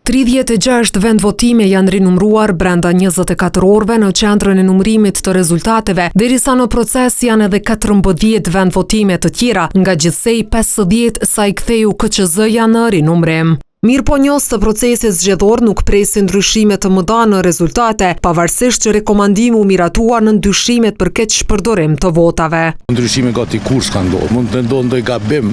36 vendvotime janë rinumruar brenda 24 orëve në qendrën e numërimit të rezultateve, derisa në proces janë edhe 14 vendvotime të tjera, nga gjithsej 50 sa i ktheu KQZ-ja në rinumrim. Mirëponjos të procesit zgjedhor nuk presin ndryshime të mëdha në rezultate, pavarësisht që rekomandimi u miratua në ndryshimet për keq shpërdorim të votave. Ndryshime gati kur s'ka ndodhur, mund të ndodhë ndonjë gabim,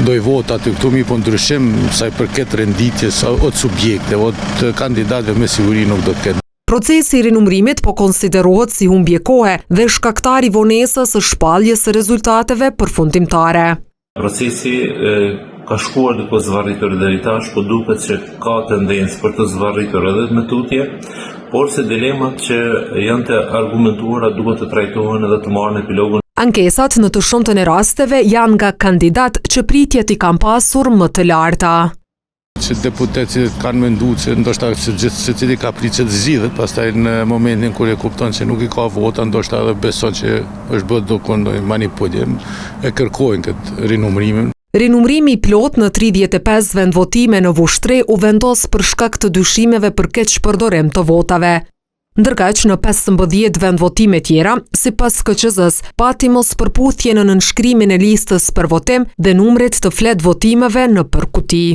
ndonjë vota të këtu mi po ndryshim sa i përket renditjes o të subjekte, o të kandidatëve me siguri nuk do të ketë. Procesi i rinumrimit po konsiderohet si humbje kohe dhe shkaktar i vonesës së shpalljes së rezultateve përfundimtare. Procesi ka shkuar duke zvarritur deri tash, po duket që ka tendencë për të zvarritur edhe me tutje, por se dilemat që janë të argumentuara duhet të trajtohen edhe të marrën epilogun. Ankesat në të shumtën e rasteve janë nga kandidat që pritjet i kanë pasur më të larta. Që deputetët kanë menduar që ndoshta secili ka pritë të zgjidhet, pastaj në momentin kur e kupton se nuk i ka vota, ndoshta edhe beson që është bërë ndonjë manipulim, e kërkojnë këtë rinumrimin. Rinumrimi i plot në 35 vendvotime në Vushtre u vendos për shkak të dyshimeve për keq shpërdorim të votave. Ndërkaq në 15 vendvotime tjera, sipas KQZ-s, pati mospërputhje në nënshkrimin e listës për votim dhe numrit të flet votimeve në përkuti.